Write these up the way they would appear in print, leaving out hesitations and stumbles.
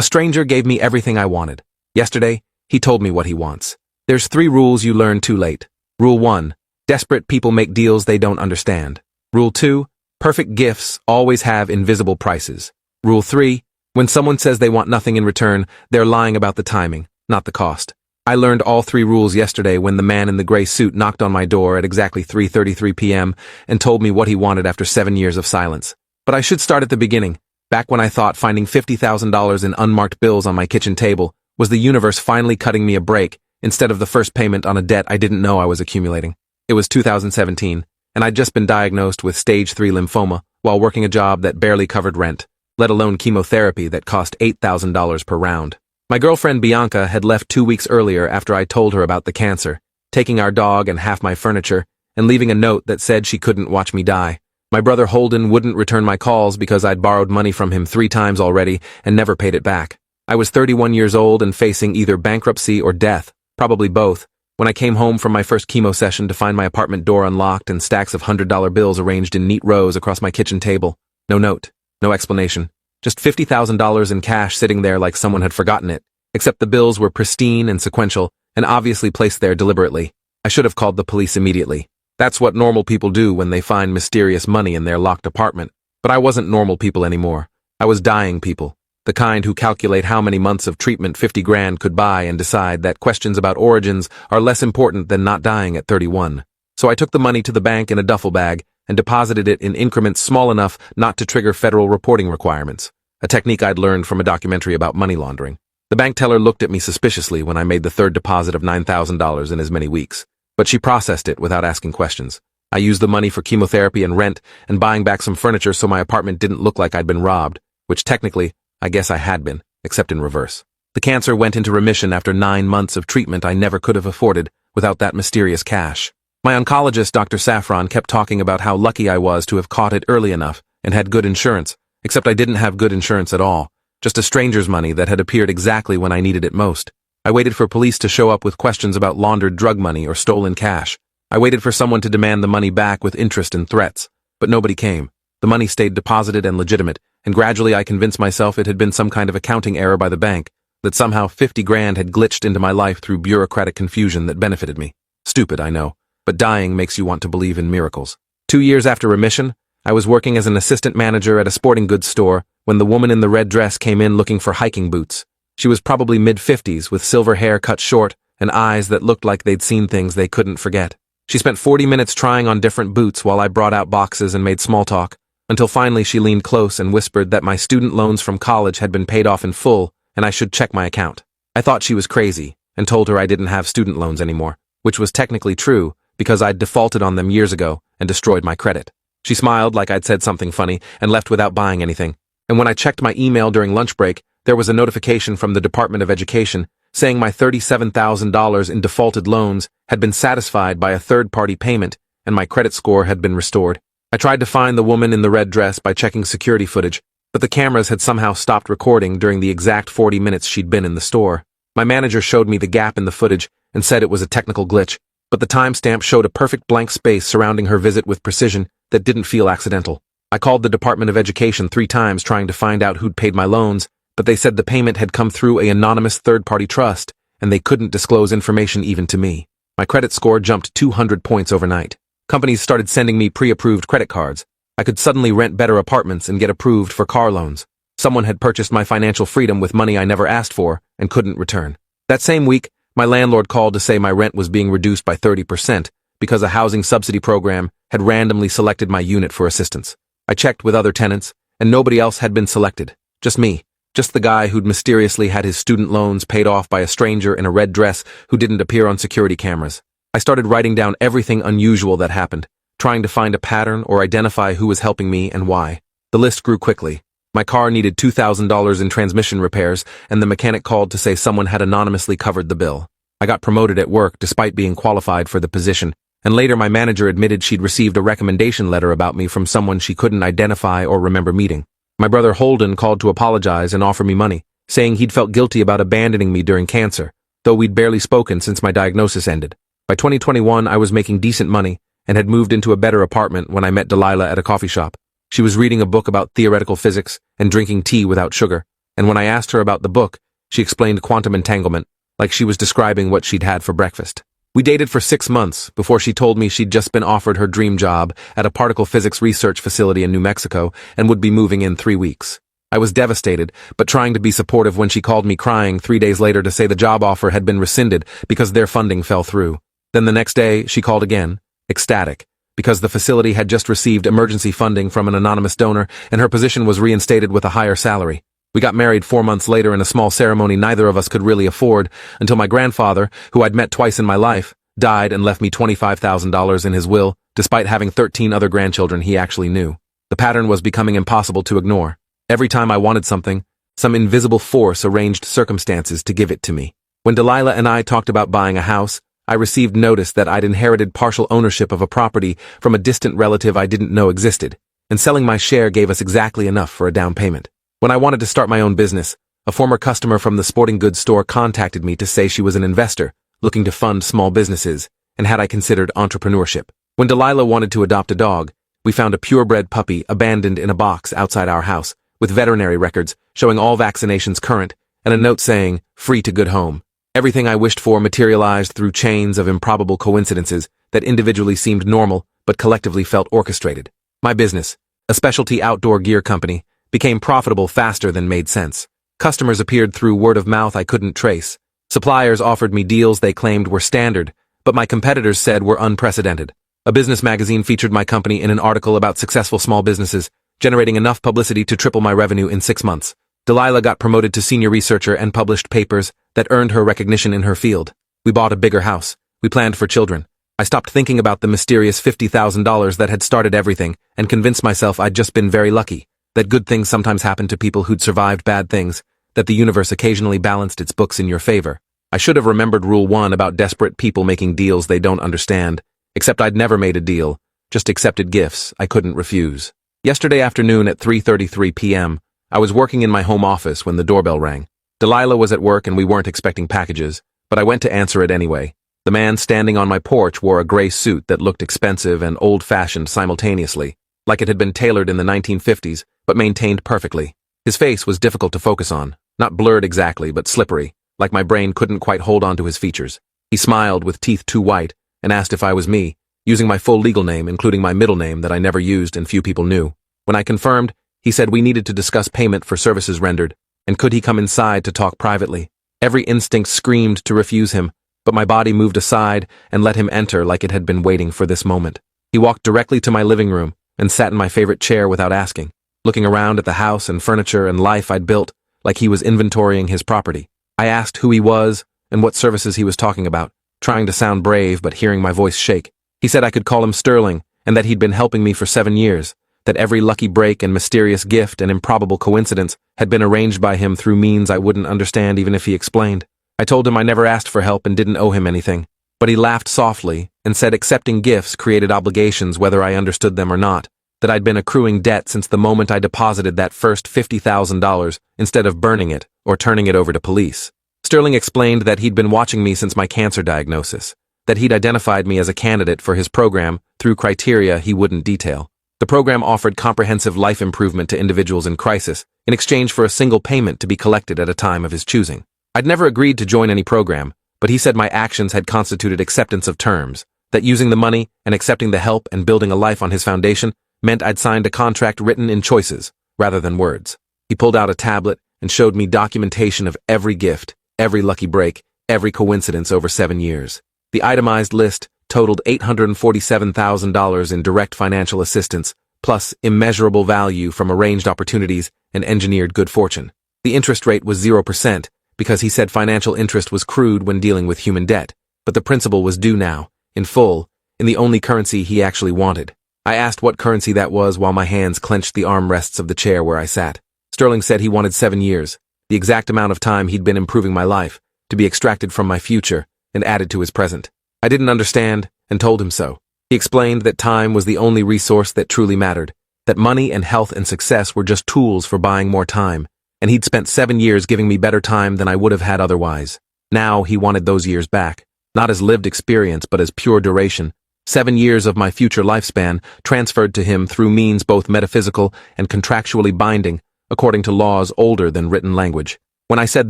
A stranger gave me everything I wanted. Yesterday, he told me what he wants. There's 3 rules you learn too late. Rule 1. Desperate people make deals they don't understand. Rule 2. Perfect gifts always have invisible prices. Rule 3. When someone says they want nothing in return, they're lying about the timing, not the cost. I learned all 3 rules yesterday when the man in the gray suit knocked on my door at exactly 3:33 p.m. and told me what he wanted after 7 years of silence. But I should start at the beginning, back when I thought finding $50,000 in unmarked bills on my kitchen table was the universe finally cutting me a break instead of the first payment on a debt I didn't know I was accumulating. It was 2017, and I'd just been diagnosed with stage 3 lymphoma while working a job that barely covered rent, let alone chemotherapy that cost $8,000 per round. My girlfriend Bianca had left 2 weeks earlier after I told her about the cancer, taking our dog and half my furniture, and leaving a note that said she couldn't watch me die. My brother Holden wouldn't return my calls because I'd borrowed money from him 3 times already and never paid it back. I was 31 years old and facing either bankruptcy or death, probably both, when I came home from my first chemo session to find my apartment door unlocked and stacks of $100 bills arranged in neat rows across my kitchen table. No note, no explanation. Just $50,000 in cash sitting there like someone had forgotten it, except the bills were pristine and sequential and obviously placed there deliberately. I should have called the police immediately. That's what normal people do when they find mysterious money in their locked apartment. But I wasn't normal people anymore. I was dying people. The kind who calculate how many months of treatment 50 grand could buy and decide that questions about origins are less important than not dying at 31. So I took the money to the bank in a duffel bag and deposited it in increments small enough not to trigger federal reporting requirements, a technique I'd learned from a documentary about money laundering. The bank teller looked at me suspiciously when I made the 3rd deposit of $9,000 in as many weeks, but she processed it without asking questions. I used the money for chemotherapy and rent and buying back some furniture so my apartment didn't look like I'd been robbed, which technically, I guess I had been, except in reverse. The cancer went into remission after 9 months of treatment I never could have afforded without that mysterious cash. My oncologist, Dr. Saffron, kept talking about how lucky I was to have caught it early enough and had good insurance, except I didn't have good insurance at all, just a stranger's money that had appeared exactly when I needed it most. I waited for police to show up with questions about laundered drug money or stolen cash. I waited for someone to demand the money back with interest and threats, but nobody came. The money stayed deposited and legitimate, and gradually I convinced myself it had been some kind of accounting error by the bank, that somehow 50 grand had glitched into my life through bureaucratic confusion that benefited me. Stupid, I know, but dying makes you want to believe in miracles. 2 years after remission, I was working as an assistant manager at a sporting goods store when the woman in the red dress came in looking for hiking boots. She was probably mid-50s with silver hair cut short and eyes that looked like they'd seen things they couldn't forget. She spent 40 minutes trying on different boots while I brought out boxes and made small talk, until finally she leaned close and whispered that my student loans from college had been paid off in full and I should check my account. I thought she was crazy and told her I didn't have student loans anymore, which was technically true because I'd defaulted on them years ago and destroyed my credit. She smiled like I'd said something funny and left without buying anything. And when I checked my email during lunch break, there was a notification from the Department of Education saying my $37,000 in defaulted loans had been satisfied by a third-party payment and my credit score had been restored. I tried to find the woman in the red dress by checking security footage, but the cameras had somehow stopped recording during the exact 40 minutes she'd been in the store. My manager showed me the gap in the footage and said it was a technical glitch, but the timestamp showed a perfect blank space surrounding her visit with precision that didn't feel accidental. I called the Department of Education 3 times trying to find out who'd paid my loans, but they said the payment had come through an anonymous third-party trust, and they couldn't disclose information even to me. My credit score jumped 200 points overnight. Companies started sending me pre-approved credit cards. I could suddenly rent better apartments and get approved for car loans. Someone had purchased my financial freedom with money I never asked for and couldn't return. That same week, my landlord called to say my rent was being reduced by 30% because a housing subsidy program had randomly selected my unit for assistance. I checked with other tenants, and nobody else had been selected. Just me. Just the guy who'd mysteriously had his student loans paid off by a stranger in a red dress who didn't appear on security cameras. I started writing down everything unusual that happened, trying to find a pattern or identify who was helping me and why. The list grew quickly. My car needed $2,000 in transmission repairs, and the mechanic called to say someone had anonymously covered the bill. I got promoted at work despite being qualified for the position, and later my manager admitted she'd received a recommendation letter about me from someone she couldn't identify or remember meeting. My brother Holden called to apologize and offer me money, saying he'd felt guilty about abandoning me during cancer, though we'd barely spoken since my diagnosis ended. By 2021, I was making decent money and had moved into a better apartment when I met Delilah at a coffee shop. She was reading a book about theoretical physics and drinking tea without sugar, And when I asked her about the book, she explained quantum entanglement, like she was describing what she'd had for breakfast. We dated for 6 months before she told me she'd just been offered her dream job at a particle physics research facility in New Mexico and would be moving in 3 weeks. I was devastated, but trying to be supportive when she called me crying 3 days later to say the job offer had been rescinded because their funding fell through. Then the next day, she called again, ecstatic, because the facility had just received emergency funding from an anonymous donor and her position was reinstated with a higher salary. We got married 4 months later in a small ceremony neither of us could really afford until my grandfather, who I'd met twice in my life, died and left me $25,000 in his will, despite having 13 other grandchildren he actually knew. The pattern was becoming impossible to ignore. Every time I wanted something, some invisible force arranged circumstances to give it to me. When Delilah and I talked about buying a house, I received notice that I'd inherited partial ownership of a property from a distant relative I didn't know existed, and selling my share gave us exactly enough for a down payment. When I wanted to start my own business, a former customer from the sporting goods store contacted me to say she was an investor, looking to fund small businesses, and had I considered entrepreneurship. When Delilah wanted to adopt a dog, we found a purebred puppy abandoned in a box outside our house, with veterinary records showing all vaccinations current, and a note saying, "Free to good home." Everything I wished for materialized through chains of improbable coincidences that individually seemed normal, but collectively felt orchestrated. My business, a specialty outdoor gear company, became profitable faster than made sense. Customers appeared through word of mouth I couldn't trace. Suppliers offered me deals they claimed were standard, but my competitors said were unprecedented. A business magazine featured my company in an article about successful small businesses, generating enough publicity to triple my revenue in 6 months. Delilah got promoted to senior researcher and published papers that earned her recognition in her field. We bought a bigger house. We planned for children. I stopped thinking about the mysterious $50,000 that had started everything and convinced myself I'd just been very lucky, that good things sometimes happen to people who'd survived bad things, that the universe occasionally balanced its books in your favor. I should have remembered Rule 1 about desperate people making deals they don't understand, except I'd never made a deal, just accepted gifts I couldn't refuse. Yesterday afternoon at 3:33 p.m., I was working in my home office when the doorbell rang. Delilah was at work and we weren't expecting packages, but I went to answer it anyway. The man standing on my porch wore a gray suit that looked expensive and old-fashioned simultaneously, like it had been tailored in the 1950s, but maintained perfectly. His face was difficult to focus on, not blurred exactly, but slippery, like my brain couldn't quite hold on to his features. He smiled with teeth too white and asked if I was me, using my full legal name, including my middle name that I never used and few people knew. When I confirmed, he said we needed to discuss payment for services rendered, and could he come inside to talk privately. Every instinct screamed to refuse him, but my body moved aside and let him enter like it had been waiting for this moment. He walked directly to my living room and sat in my favorite chair without asking, looking around at the house and furniture and life I'd built like he was inventorying his property. I asked who he was and what services he was talking about, trying to sound brave but hearing my voice shake. He said I could call him Sterling and that he'd been helping me for 7 years, that every lucky break and mysterious gift and improbable coincidence had been arranged by him through means I wouldn't understand even if he explained. I told him I never asked for help and didn't owe him anything, but he laughed softly and said accepting gifts created obligations whether I understood them or not, that I'd been accruing debt since the moment I deposited that first $50,000 instead of burning it or turning it over to police. Sterling explained that he'd been watching me since my cancer diagnosis, that he'd identified me as a candidate for his program through criteria he wouldn't detail. The program offered comprehensive life improvement to individuals in crisis in exchange for a single payment to be collected at a time of his choosing. I'd never agreed to join any program, but he said my actions had constituted acceptance of terms, that using the money and accepting the help and building a life on his foundation meant I'd signed a contract written in choices rather than words. He pulled out a tablet and showed me documentation of every gift, every lucky break, every coincidence over 7 years. The itemized list totaled $847,000 in direct financial assistance, plus immeasurable value from arranged opportunities and engineered good fortune. The interest rate was 0%, because he said financial interest was crude when dealing with human debt, but the principal was due now, in full, in the only currency he actually wanted. I asked what currency that was while my hands clenched the armrests of the chair where I sat. Sterling said he wanted 7 years, the exact amount of time he'd been improving my life, to be extracted from my future and added to his present. I didn't understand and told him so. He explained that time was the only resource that truly mattered, that money and health and success were just tools for buying more time, and he'd spent 7 years giving me better time than I would have had otherwise. Now he wanted those years back, not as lived experience but as pure duration. 7 years of my future lifespan transferred to him through means both metaphysical and contractually binding, according to laws older than written language. When I said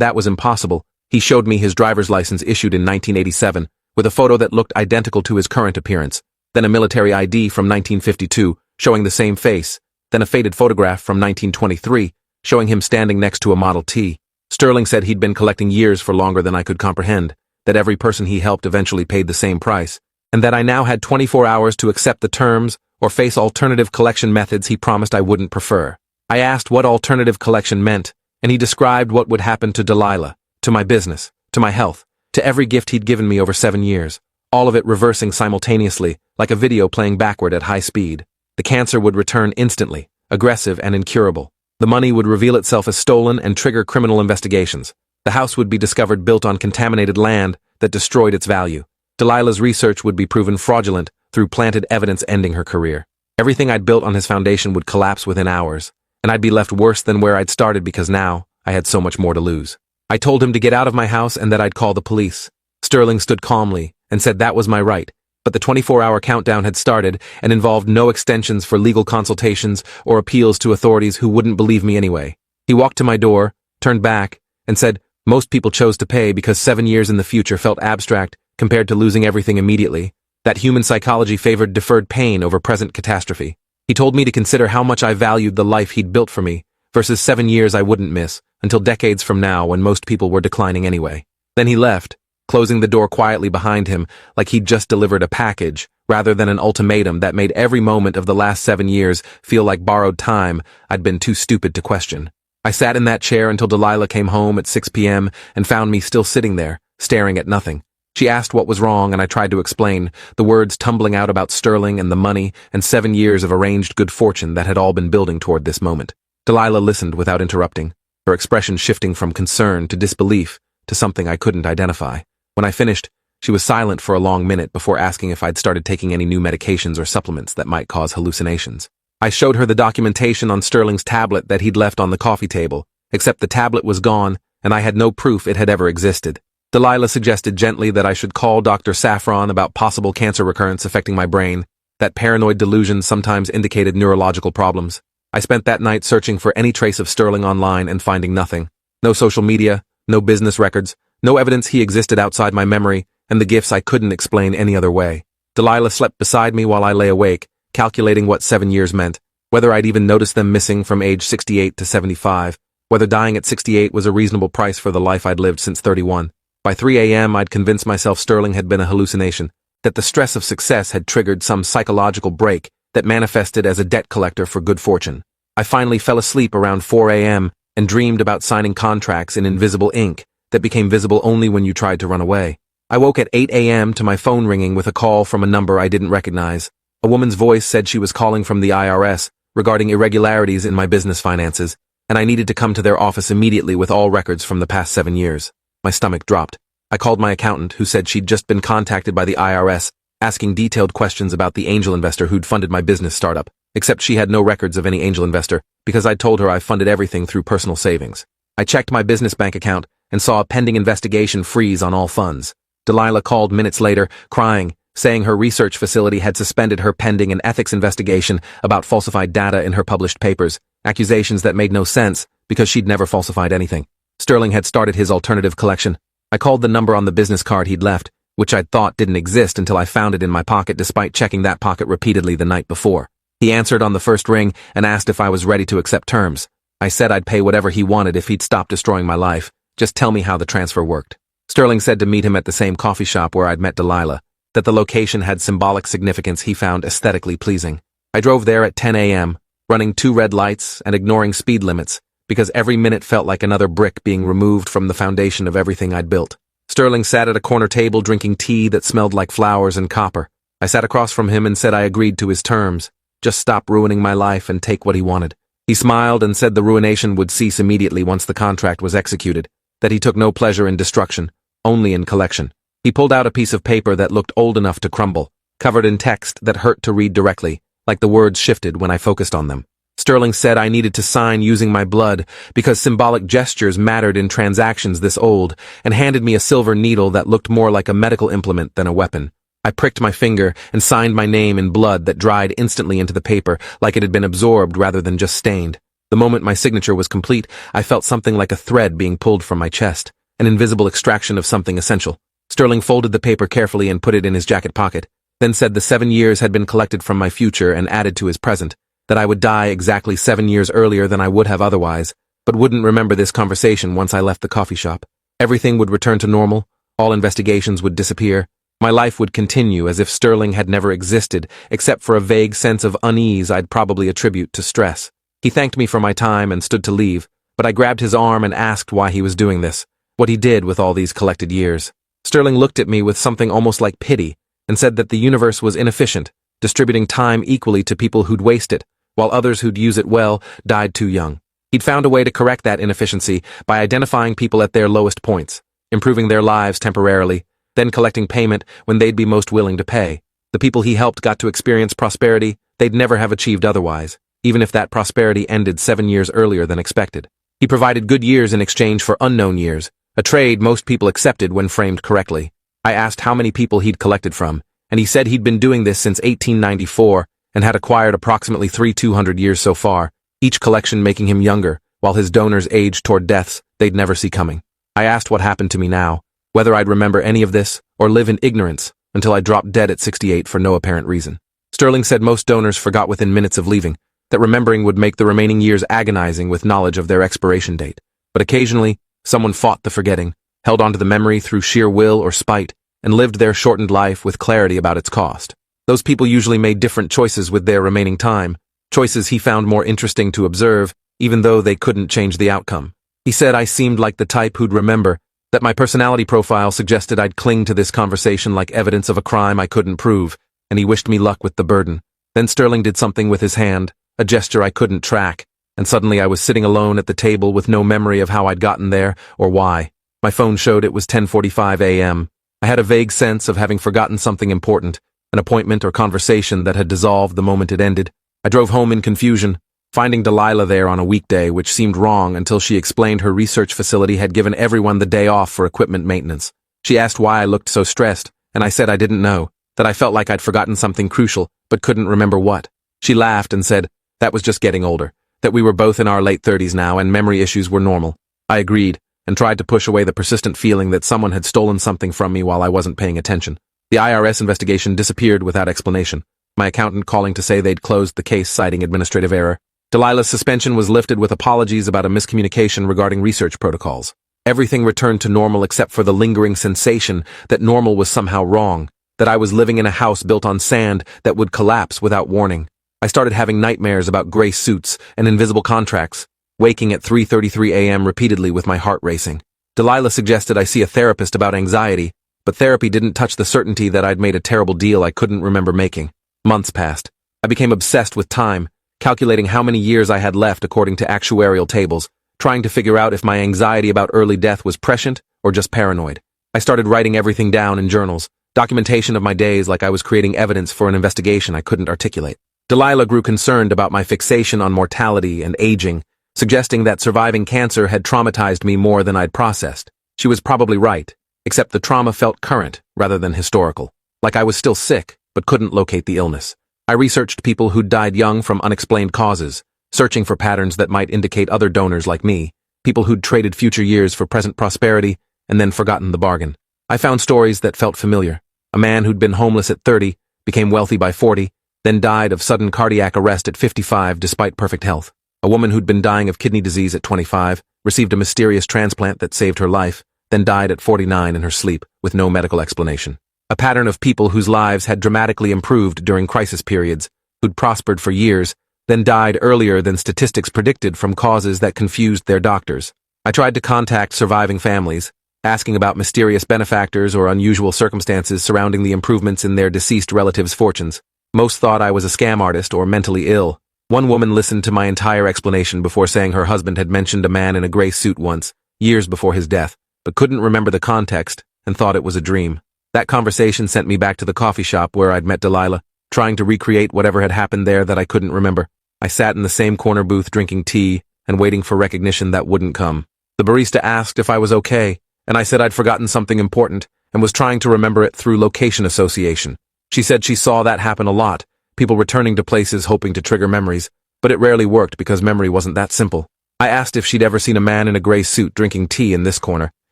that was impossible, he showed me his driver's license issued in 1987, with a photo that looked identical to his current appearance, then a military ID from 1952, showing the same face, then a faded photograph from 1923, showing him standing next to a Model T. Sterling said he'd been collecting years for longer than I could comprehend, that every person he helped eventually paid the same price, and that I now had 24 hours to accept the terms or face alternative collection methods he promised I wouldn't prefer. I asked what alternative collection meant, and he described what would happen to Delilah, to my business, to my health, to every gift he'd given me over 7 years, all of it reversing simultaneously, like a video playing backward at high speed. The cancer would return instantly, aggressive and incurable. The money would reveal itself as stolen and trigger criminal investigations. The house would be discovered built on contaminated land that destroyed its value. Delilah's research would be proven fraudulent through planted evidence ending her career. Everything I'd built on his foundation would collapse within hours, and I'd be left worse than where I'd started because now I had so much more to lose. I told him to get out of my house and that I'd call the police. Sterling stood calmly and said that was my right, but the 24-hour countdown had started and involved no extensions for legal consultations or appeals to authorities who wouldn't believe me anyway. He walked to my door, turned back, and said most people chose to pay because 7 years in the future felt abstract compared to losing everything immediately, that human psychology favored deferred pain over present catastrophe. He told me to consider how much I valued the life he'd built for me versus 7 years I wouldn't miss until decades from now when most people were declining anyway. Then he left, closing the door quietly behind him like he'd just delivered a package rather than an ultimatum that made every moment of the last 7 years feel like borrowed time I'd been too stupid to question. I sat in that chair until Delilah came home at 6 p.m. and found me still sitting there, staring at nothing. She asked what was wrong and I tried to explain, the words tumbling out about Sterling and the money and 7 years of arranged good fortune that had all been building toward this moment. Delilah listened without interrupting, her expression shifting from concern to disbelief to something I couldn't identify. When I finished, she was silent for a long minute before asking if I'd started taking any new medications or supplements that might cause hallucinations. I showed her the documentation on Sterling's tablet that he'd left on the coffee table, except the tablet was gone and I had no proof it had ever existed. Delilah suggested gently that I should call Dr. Saffron about possible cancer recurrence affecting my brain, that paranoid delusions sometimes indicated neurological problems. I spent that night searching for any trace of Sterling online and finding nothing. No social media, no business records, no evidence he existed outside my memory, and the gifts I couldn't explain any other way. Delilah slept beside me while I lay awake, calculating what 7 years meant, whether I'd even noticed them missing from age 68 to 75, whether dying at 68 was a reasonable price for the life I'd lived since 31. By 3 a.m. I'd convinced myself Sterling had been a hallucination, that the stress of success had triggered some psychological break that manifested as a debt collector for good fortune. I finally fell asleep around 4 a.m. and dreamed about signing contracts in invisible ink that became visible only when you tried to run away. I woke at 8 a.m. to my phone ringing with a call from a number I didn't recognize. A woman's voice said she was calling from the IRS regarding irregularities in my business finances, and I needed to come to their office immediately with all records from the past 7 years. My stomach dropped. I called my accountant, who said she'd just been contacted by the IRS, asking detailed questions about the angel investor who'd funded my business startup, except she had no records of any angel investor because I'd told her I funded everything through personal savings. I checked my business bank account and saw a pending investigation freeze on all funds. Delilah called minutes later, crying, saying her research facility had suspended her pending an ethics investigation about falsified data in her published papers, accusations that made no sense because she'd never falsified anything. Sterling had started his alternative collection. I called the number on the business card he'd left, which I'd thought didn't exist until I found it in my pocket despite checking that pocket repeatedly the night before. He answered on the first ring and asked if I was ready to accept terms. I said I'd pay whatever he wanted if he'd stop destroying my life. Just tell me how the transfer worked. Sterling said to meet him at the same coffee shop where I'd met Delilah, that the location had symbolic significance he found aesthetically pleasing. I drove there at 10 a.m., running 2 red lights and ignoring speed limits, because every minute felt like another brick being removed from the foundation of everything I'd built. Sterling sat at a corner table drinking tea that smelled like flowers and copper. I sat across from him and said I agreed to his terms. Just stop ruining my life and take what he wanted. He smiled and said the ruination would cease immediately once the contract was executed, that he took no pleasure in destruction, only in collection. He pulled out a piece of paper that looked old enough to crumble, covered in text that hurt to read directly, like the words shifted when I focused on them. Sterling said I needed to sign using my blood because symbolic gestures mattered in transactions this old, and handed me a silver needle that looked more like a medical implement than a weapon. I pricked my finger and signed my name in blood that dried instantly into the paper like it had been absorbed rather than just stained. The moment my signature was complete, I felt something like a thread being pulled from my chest, an invisible extraction of something essential. Sterling folded the paper carefully and put it in his jacket pocket, then said the 7 years had been collected from my future and added to his present, that I would die exactly 7 years earlier than I would have otherwise, but wouldn't remember this conversation once I left the coffee shop. Everything would return to normal, all investigations would disappear, my life would continue as if Sterling had never existed, except for a vague sense of unease I'd probably attribute to stress. He thanked me for my time and stood to leave, but I grabbed his arm and asked why he was doing this, what he did with all these collected years. Sterling looked at me with something almost like pity, and said that the universe was inefficient, distributing time equally to people who'd waste it, while others who'd use it well died too young. He'd found a way to correct that inefficiency by identifying people at their lowest points, improving their lives temporarily, then collecting payment when they'd be most willing to pay. The people he helped got to experience prosperity they'd never have achieved otherwise, even if that prosperity ended 7 years earlier than expected. He provided good years in exchange for unknown years, a trade most people accepted when framed correctly. I asked how many people he'd collected from, and he said he'd been doing this since 1894 and had acquired approximately 200 years so far, each collection making him younger, while his donors aged toward deaths they'd never see coming. I asked what happened to me now, whether I'd remember any of this or live in ignorance until I dropped dead at 68 for no apparent reason. Sterling said most donors forgot within minutes of leaving, that remembering would make the remaining years agonizing with knowledge of their expiration date. But occasionally, someone fought the forgetting, held onto the memory through sheer will or spite, and lived their shortened life with clarity about its cost. Those people usually made different choices with their remaining time, choices he found more interesting to observe, even though they couldn't change the outcome. He said I seemed like the type who'd remember, that my personality profile suggested I'd cling to this conversation like evidence of a crime I couldn't prove, and he wished me luck with the burden. Then Sterling did something with his hand, a gesture I couldn't track, and suddenly I was sitting alone at the table with no memory of how I'd gotten there or why. My phone showed it was 10:45 a.m. I had a vague sense of having forgotten something important, an appointment or conversation that had dissolved the moment it ended. I drove home in confusion, finding Delilah there on a weekday, which seemed wrong until she explained her research facility had given everyone the day off for equipment maintenance. She asked why I looked so stressed, and I said I didn't know, that I felt like I'd forgotten something crucial, but couldn't remember what. She laughed and said that was just getting older, that we were both in our late 30s now and memory issues were normal. I agreed, and tried to push away the persistent feeling that someone had stolen something from me while I wasn't paying attention. The IRS investigation disappeared without explanation, my accountant calling to say they'd closed the case citing administrative error. Delilah's suspension was lifted with apologies about a miscommunication regarding research protocols. Everything returned to normal except for the lingering sensation that normal was somehow wrong, that I was living in a house built on sand that would collapse without warning. I started having nightmares about gray suits and invisible contracts, waking at 3:33 a.m. repeatedly with my heart racing. Delilah suggested I see a therapist about anxiety, but therapy didn't touch the certainty that I'd made a terrible deal I couldn't remember making. Months passed. I became obsessed with time, calculating how many years I had left according to actuarial tables, trying to figure out if my anxiety about early death was prescient or just paranoid. I started writing everything down in journals, documentation of my days like I was creating evidence for an investigation I couldn't articulate. Delilah grew concerned about my fixation on mortality and aging, suggesting that surviving cancer had traumatized me more than I'd processed. She was probably right, except the trauma felt current rather than historical, like I was still sick but couldn't locate the illness. I researched people who'd died young from unexplained causes, searching for patterns that might indicate other donors like me, people who'd traded future years for present prosperity and then forgotten the bargain. I found stories that felt familiar. A man who'd been homeless at 30, became wealthy by 40, then died of sudden cardiac arrest at 55 despite perfect health. A woman who'd been dying of kidney disease at 25, received a mysterious transplant that saved her life, then died at 49 in her sleep with no medical explanation. A pattern of people whose lives had dramatically improved during crisis periods, who'd prospered for years, then died earlier than statistics predicted from causes that confused their doctors. I tried to contact surviving families, asking about mysterious benefactors or unusual circumstances surrounding the improvements in their deceased relatives' fortunes. Most thought I was a scam artist or mentally ill. One woman listened to my entire explanation before saying her husband had mentioned a man in a gray suit once, years before his death, but couldn't remember the context and thought it was a dream. That conversation sent me back to the coffee shop where I'd met Delilah, trying to recreate whatever had happened there that I couldn't remember. I sat in the same corner booth drinking tea and waiting for recognition that wouldn't come. The barista asked if I was okay, and I said I'd forgotten something important and was trying to remember it through location association. She said she saw that happen a lot, people returning to places hoping to trigger memories. but it rarely worked because memory wasn't that simple. I asked if she'd ever seen a man in a gray suit drinking tea in this corner,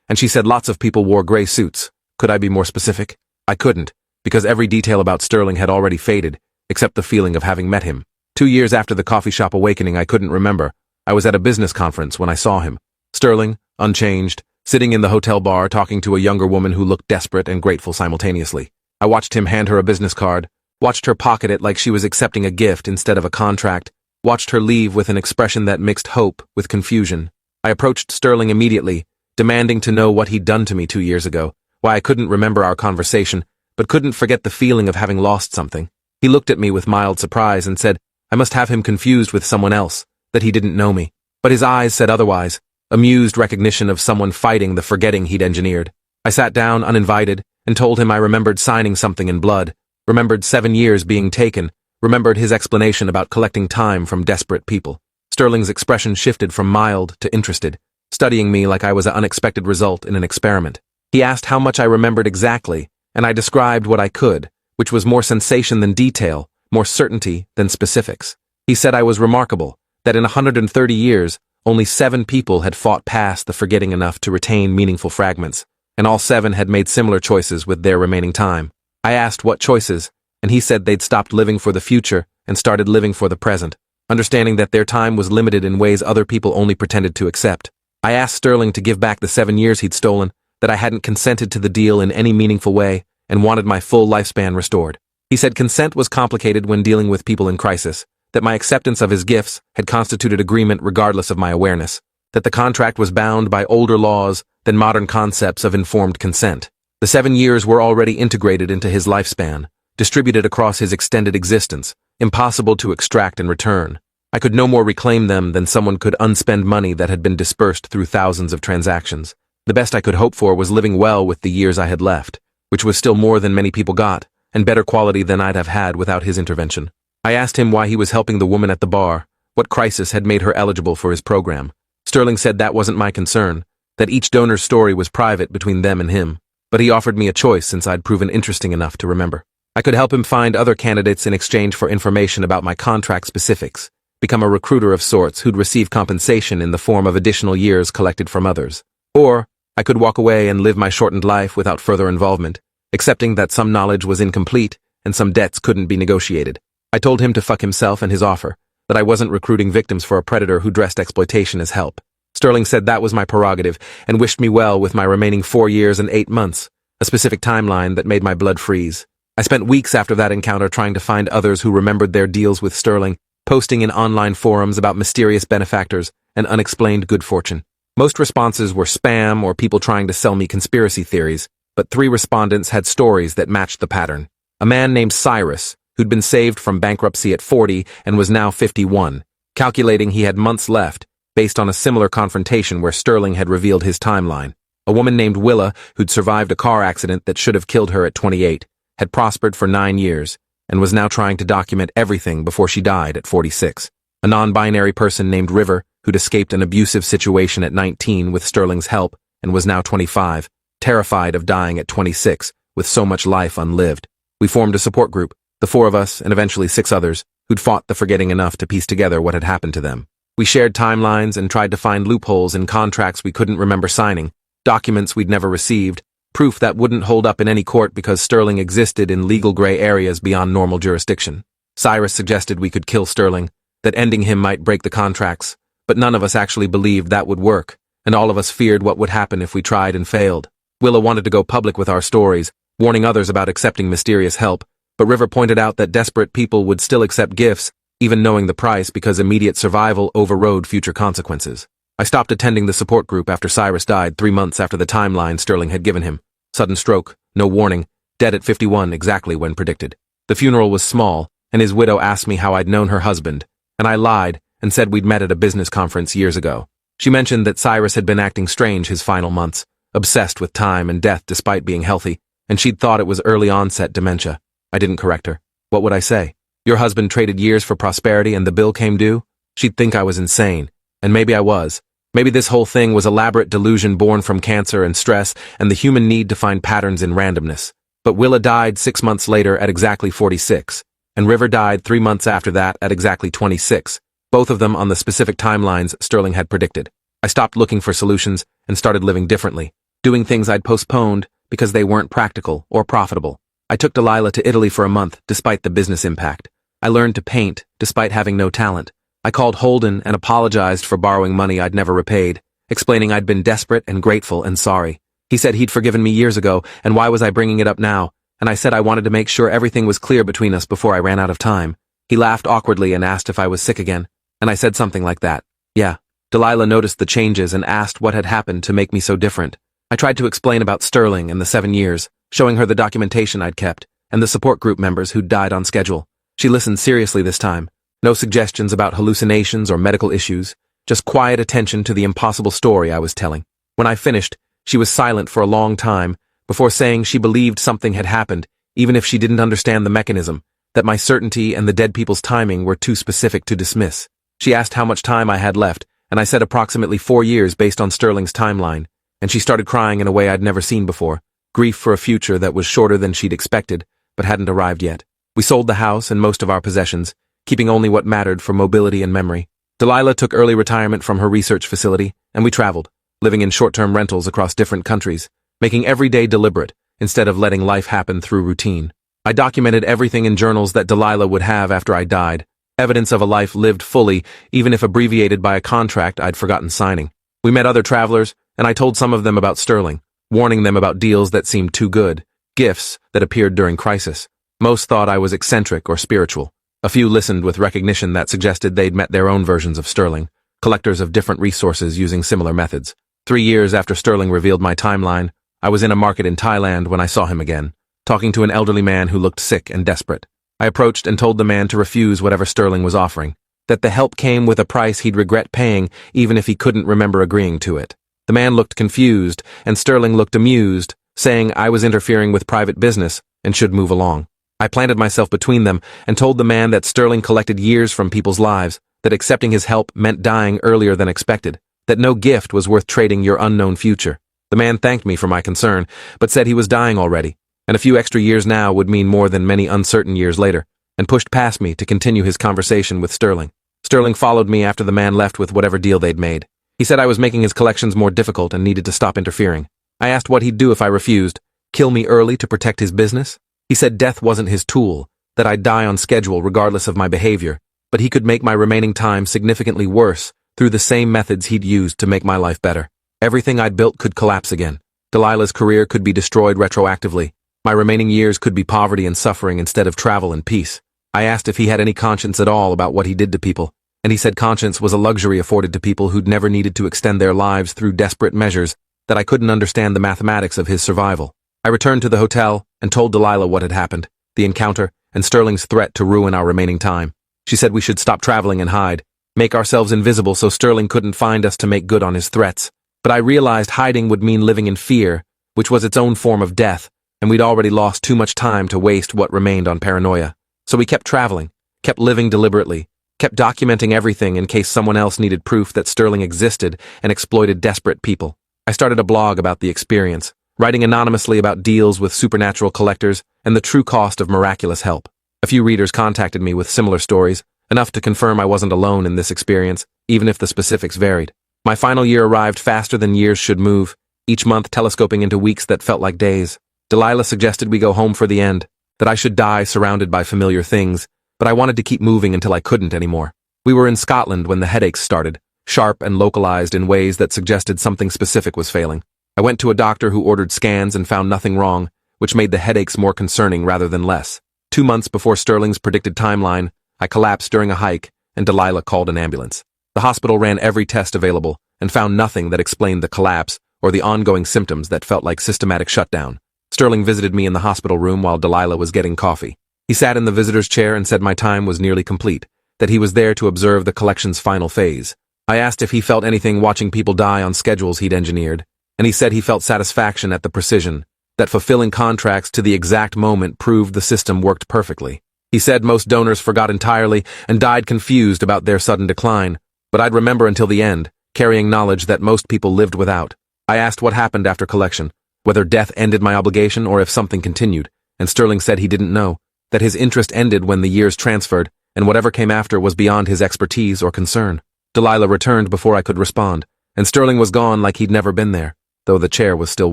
and she said lots of people wore gray suits. Could I be more specific? I couldn't, because every detail about Sterling had already faded, except the feeling of having met him. 2 years after the coffee shop awakening, I couldn't remember. I was at a business conference when I saw him. Sterling, unchanged, sitting in the hotel bar talking to a younger woman who looked desperate and grateful simultaneously. I watched him hand her a business card, watched her pocket it like she was accepting a gift instead of a contract, watched her leave with an expression that mixed hope with confusion. I approached Sterling immediately, demanding to know what he'd done to me 2 years ago, why I couldn't remember our conversation, but couldn't forget the feeling of having lost something. He looked at me with mild surprise and said I must have him confused with someone else, that he didn't know me. But his eyes said otherwise, amused recognition of someone fighting the forgetting he'd engineered. I sat down uninvited and told him I remembered signing something in blood, remembered 7 years being taken, remembered his explanation about collecting time from desperate people. Sterling's expression shifted from mild to interested, studying me like I was an unexpected result in an experiment. He asked how much I remembered exactly, and I described what I could, which was more sensation than detail, more certainty than specifics. He said I was remarkable, that in 130 years, only 7 people had fought past the forgetting enough to retain meaningful fragments, and all 7 had made similar choices with their remaining time. I asked what choices, and he said they'd stopped living for the future and started living for the present, understanding that their time was limited in ways other people only pretended to accept. I asked Sterling to give back the 7 years he'd stolen, that I hadn't consented to the deal in any meaningful way, and wanted my full lifespan restored. He said consent was complicated when dealing with people in crisis, that my acceptance of his gifts had constituted agreement regardless of my awareness, that the contract was bound by older laws than modern concepts of informed consent. The 7 years were already integrated into his lifespan, distributed across his extended existence, impossible to extract and return. I could no more reclaim them than someone could unspend money that had been dispersed through thousands of transactions. The best I could hope for was living well with the years I had left, which was still more than many people got, and better quality than I'd have had without his intervention. I asked him why he was helping the woman at the bar, what crisis had made her eligible for his program. Sterling said that wasn't my concern, that each donor's story was private between them and him, but he offered me a choice since I'd proven interesting enough to remember. I could help him find other candidates in exchange for information about my contract specifics, become a recruiter of sorts who'd receive compensation in the form of additional years collected from others. Or I could walk away and live my shortened life without further involvement, accepting that some knowledge was incomplete and some debts couldn't be negotiated. I told him to fuck himself and his offer, that I wasn't recruiting victims for a predator who dressed exploitation as help. Sterling said that was my prerogative and wished me well with my remaining 4 years and 8 months, a specific timeline that made my blood freeze. I spent weeks after that encounter trying to find others who remembered their deals with Sterling, posting in online forums about mysterious benefactors and unexplained good fortune. Most responses were spam or people trying to sell me conspiracy theories, but 3 respondents had stories that matched the pattern. A man named Cyrus, who'd been saved from bankruptcy at 40 and was now 51, calculating he had months left, based on a similar confrontation where Sterling had revealed his timeline. A woman named Willa, who'd survived a car accident that should have killed her at 28, had prospered for 9 years, and was now trying to document everything before she died at 46. A non-binary person named River, who'd escaped an abusive situation at 19 with Sterling's help, and was now 25, terrified of dying at 26, with so much life unlived. We formed a support group, the 4 of us and eventually 6 others, who'd fought the forgetting enough to piece together what had happened to them. We shared timelines and tried to find loopholes in contracts we couldn't remember signing, documents we'd never received, proof that wouldn't hold up in any court because Sterling existed in legal gray areas beyond normal jurisdiction. Cyrus suggested we could kill Sterling, that ending him might break the contracts, but none of us actually believed that would work, and all of us feared what would happen if we tried and failed. Willa wanted to go public with our stories, warning others about accepting mysterious help, but River pointed out that desperate people would still accept gifts, even knowing the price because immediate survival overrode future consequences. I stopped attending the support group after Cyrus died 3 months after the timeline Sterling had given him. Sudden stroke, no warning, dead at 51 exactly when predicted. The funeral was small, and his widow asked me how I'd known her husband, and I lied and said we'd met at a business conference years ago. She mentioned that Cyrus had been acting strange his final months, obsessed with time and death despite being healthy, and she'd thought it was early onset dementia. I didn't correct her. What would I say? Your husband traded years for prosperity and the bill came due? She'd think I was insane. And maybe I was. Maybe this whole thing was elaborate delusion born from cancer and stress and the human need to find patterns in randomness. But Willa died 6 months later at exactly 46, and River died 3 months after that at exactly 26, both of them on the specific timelines Sterling had predicted. I stopped looking for solutions and started living differently, doing things I'd postponed because they weren't practical or profitable. I took Delilah to Italy for a month despite the business impact. I learned to paint despite having no talent. I called Holden and apologized for borrowing money I'd never repaid, explaining I'd been desperate and grateful and sorry. He said he'd forgiven me years ago, and why was I bringing it up now? And I said I wanted to make sure everything was clear between us before I ran out of time. He laughed awkwardly and asked if I was sick again, and I said something like that. Yeah. Delilah noticed the changes and asked what had happened to make me so different. I tried to explain about Sterling and the 7 years, showing her the documentation I'd kept, and the support group members who'd died on schedule. She listened seriously this time. No suggestions about hallucinations or medical issues, just quiet attention to the impossible story I was telling. When I finished, she was silent for a long time, before saying she believed something had happened, even if she didn't understand the mechanism, that my certainty and the dead people's timing were too specific to dismiss. She asked how much time I had left, and I said approximately 4 years based on Sterling's timeline, and she started crying in a way I'd never seen before, grief for a future that was shorter than she'd expected, but hadn't arrived yet. We sold the house and most of our possessions, keeping only what mattered for mobility and memory. Delilah took early retirement from her research facility, and we traveled, living in short-term rentals across different countries, making every day deliberate, instead of letting life happen through routine. I documented everything in journals that Delilah would have after I died, evidence of a life lived fully, even if abbreviated by a contract I'd forgotten signing. We met other travelers, and I told some of them about Sterling, warning them about deals that seemed too good, gifts that appeared during crisis. Most thought I was eccentric or spiritual. A few listened with recognition that suggested they'd met their own versions of Sterling, collectors of different resources using similar methods. 3 years after Sterling revealed my timeline, I was in a market in Thailand when I saw him again, talking to an elderly man who looked sick and desperate. I approached and told the man to refuse whatever Sterling was offering, that the help came with a price he'd regret paying even if he couldn't remember agreeing to it. The man looked confused, and Sterling looked amused, saying I was interfering with private business and should move along. I planted myself between them and told the man that Sterling collected years from people's lives, that accepting his help meant dying earlier than expected, that no gift was worth trading your unknown future. The man thanked me for my concern, but said he was dying already, and a few extra years now would mean more than many uncertain years later, and pushed past me to continue his conversation with Sterling. Sterling followed me after the man left with whatever deal they'd made. He said I was making his collections more difficult and needed to stop interfering. I asked what he'd do if I refused. Kill me early to protect his business? He said death wasn't his tool, that I'd die on schedule regardless of my behavior, but he could make my remaining time significantly worse through the same methods he'd used to make my life better. Everything I'd built could collapse again. Delilah's career could be destroyed retroactively. My remaining years could be poverty and suffering instead of travel and peace. I asked if he had any conscience at all about what he did to people, and he said conscience was a luxury afforded to people who'd never needed to extend their lives through desperate measures, that I couldn't understand the mathematics of his survival. I returned to the hotel and told Delilah what had happened, the encounter, and Sterling's threat to ruin our remaining time. She said we should stop traveling and hide, make ourselves invisible so Sterling couldn't find us to make good on his threats. But I realized hiding would mean living in fear, which was its own form of death, and we'd already lost too much time to waste what remained on paranoia. So we kept traveling, kept living deliberately, kept documenting everything in case someone else needed proof that Sterling existed and exploited desperate people. I started a blog about the experience, writing anonymously about deals with supernatural collectors and the true cost of miraculous help. A few readers contacted me with similar stories, enough to confirm I wasn't alone in this experience, even if the specifics varied. My final year arrived faster than years should move, each month telescoping into weeks that felt like days. Delilah suggested we go home for the end, that I should die surrounded by familiar things, but I wanted to keep moving until I couldn't anymore. We were in Scotland when the headaches started, sharp and localized in ways that suggested something specific was failing. I went to a doctor who ordered scans and found nothing wrong, which made the headaches more concerning rather than less. 2 months before Sterling's predicted timeline, I collapsed during a hike, and Delilah called an ambulance. The hospital ran every test available and found nothing that explained the collapse or the ongoing symptoms that felt like systematic shutdown. Sterling visited me in the hospital room while Delilah was getting coffee. He sat in the visitor's chair and said my time was nearly complete, that he was there to observe the collection's final phase. I asked if he felt anything watching people die on schedules he'd engineered, and he said he felt satisfaction at the precision, that fulfilling contracts to the exact moment proved the system worked perfectly. He said most donors forgot entirely and died confused about their sudden decline, but I'd remember until the end, carrying knowledge that most people lived without. I asked what happened after collection, whether death ended my obligation or if something continued, and Sterling said he didn't know, that his interest ended when the years transferred, and whatever came after was beyond his expertise or concern. Delilah returned before I could respond, and Sterling was gone like he'd never been there, though the chair was still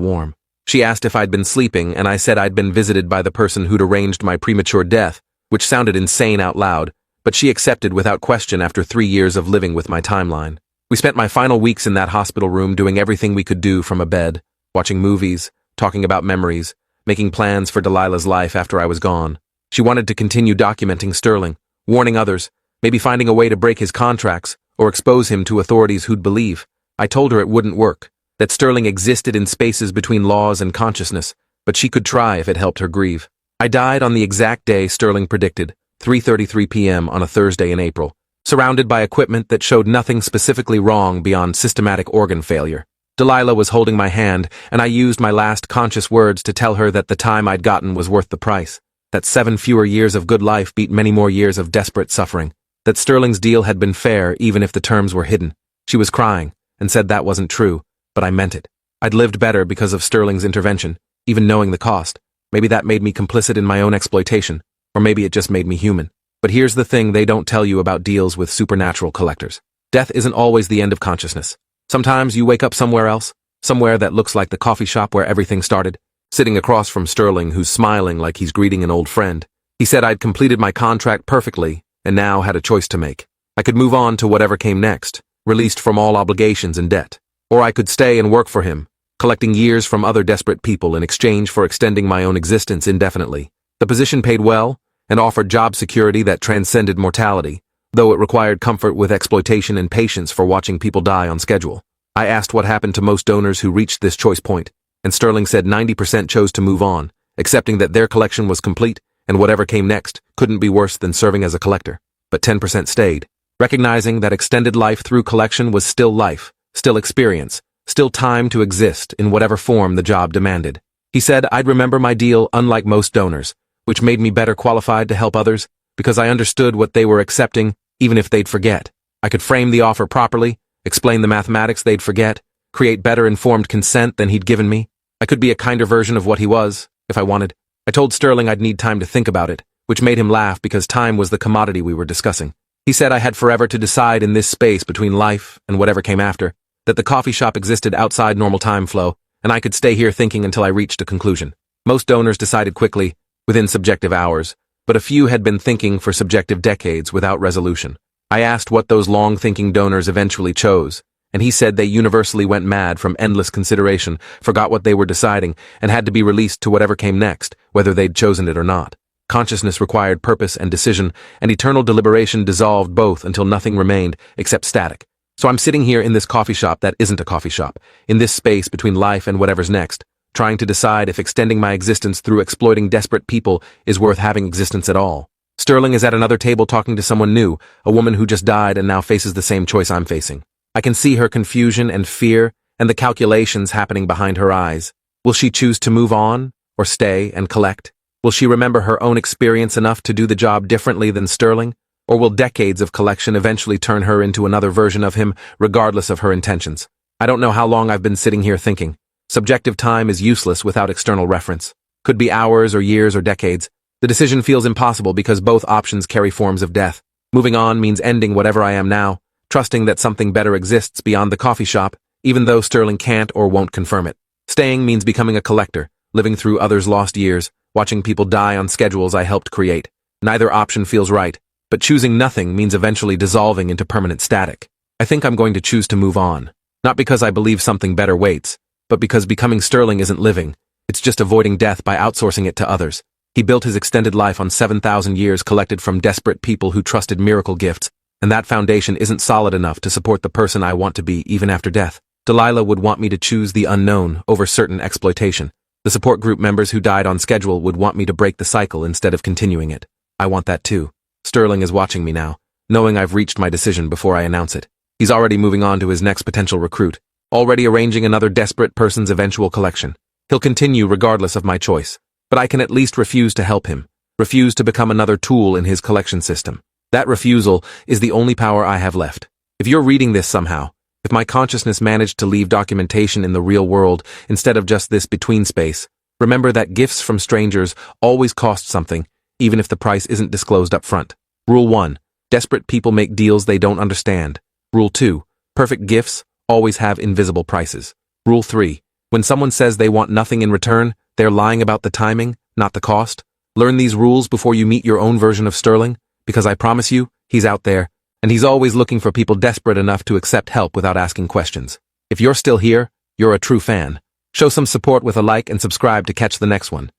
warm. She asked if I'd been sleeping, and I said I'd been visited by the person who'd arranged my premature death, which sounded insane out loud, but she accepted without question after 3 years of living with my timeline. We spent my final weeks in that hospital room doing everything we could do from a bed, watching movies, talking about memories, making plans for Delilah's life after I was gone. She wanted to continue documenting Sterling, warning others, maybe finding a way to break his contracts or expose him to authorities who'd believe. I told her it wouldn't work, that Sterling existed in spaces between laws and consciousness, but she could try if it helped her grieve. I died on the exact day Sterling predicted, 3:33 p.m. on a Thursday in April, surrounded by equipment that showed nothing specifically wrong beyond systematic organ failure. Delilah was holding my hand, and I used my last conscious words to tell her that the time I'd gotten was worth the price, that 7 fewer years of good life beat many more years of desperate suffering, that Sterling's deal had been fair even if the terms were hidden. She was crying, and said that wasn't true, but I meant it. I'd lived better because of Sterling's intervention, even knowing the cost. Maybe that made me complicit in my own exploitation, or maybe it just made me human. But here's the thing they don't tell you about deals with supernatural collectors. Death isn't always the end of consciousness. Sometimes you wake up somewhere else, somewhere that looks like the coffee shop where everything started, sitting across from Sterling, who's smiling like he's greeting an old friend. He said I'd completed my contract perfectly, and now had a choice to make. I could move on to whatever came next, released from all obligations and debt. Or I could stay and work for him, collecting years from other desperate people in exchange for extending my own existence indefinitely. The position paid well, and offered job security that transcended mortality, though it required comfort with exploitation and patience for watching people die on schedule. I asked what happened to most donors who reached this choice point, and Sterling said 90% chose to move on, accepting that their collection was complete, and whatever came next couldn't be worse than serving as a collector. But 10% stayed, recognizing that extended life through collection was still life, still experience, still time to exist in whatever form the job demanded. He said I'd remember my deal unlike most donors, which made me better qualified to help others, because I understood what they were accepting, even if they'd forget. I could frame the offer properly, explain the mathematics they'd forget, create better informed consent than he'd given me. I could be a kinder version of what he was, if I wanted. I told Sterling I'd need time to think about it, which made him laugh because time was the commodity we were discussing. He said I had forever to decide in this space between life and whatever came after, that the coffee shop existed outside normal time flow, and I could stay here thinking until I reached a conclusion. Most donors decided quickly, within subjective hours, but a few had been thinking for subjective decades without resolution. I asked what those long-thinking donors eventually chose, and he said they universally went mad from endless consideration, forgot what they were deciding, and had to be released to whatever came next, whether they'd chosen it or not. Consciousness required purpose and decision, and eternal deliberation dissolved both until nothing remained except static. So I'm sitting here in this coffee shop that isn't a coffee shop, in this space between life and whatever's next, trying to decide if extending my existence through exploiting desperate people is worth having existence at all. Sterling is at another table talking to someone new, a woman who just died and now faces the same choice I'm facing. I can see her confusion and fear and the calculations happening behind her eyes. Will she choose to move on, or stay and collect? Will she remember her own experience enough to do the job differently than Sterling? Or will decades of collection eventually turn her into another version of him, regardless of her intentions? I don't know how long I've been sitting here thinking. Subjective time is useless without external reference. Could be hours or years or decades. The decision feels impossible because both options carry forms of death. Moving on means ending whatever I am now, trusting that something better exists beyond the coffee shop, even though Sterling can't or won't confirm it. Staying means becoming a collector, living through others' lost years, watching people die on schedules I helped create. Neither option feels right, but choosing nothing means eventually dissolving into permanent static. I think I'm going to choose to move on, not because I believe something better waits, but because becoming Sterling isn't living, it's just avoiding death by outsourcing it to others. He built his extended life on 7,000 years collected from desperate people who trusted miracle gifts, and that foundation isn't solid enough to support the person I want to be even after death. Delilah would want me to choose the unknown over certain exploitation. The support group members who died on schedule would want me to break the cycle instead of continuing it. I want that too. Sterling is watching me now, knowing I've reached my decision before I announce it. He's already moving on to his next potential recruit, already arranging another desperate person's eventual collection. He'll continue regardless of my choice, but I can at least refuse to help him, refuse to become another tool in his collection system. That refusal is the only power I have left. If you're reading this somehow, if my consciousness managed to leave documentation in the real world instead of just this between space, remember that gifts from strangers always cost something, even if the price isn't disclosed up front. Rule 1. Desperate people make deals they don't understand. Rule 2. Perfect gifts always have invisible prices. Rule 3. When someone says they want nothing in return, they're lying about the timing, not the cost. Learn these rules before you meet your own version of Sterling, because I promise you, he's out there, and he's always looking for people desperate enough to accept help without asking questions. If you're still here, you're a true fan. Show some support with a like and subscribe to catch the next one.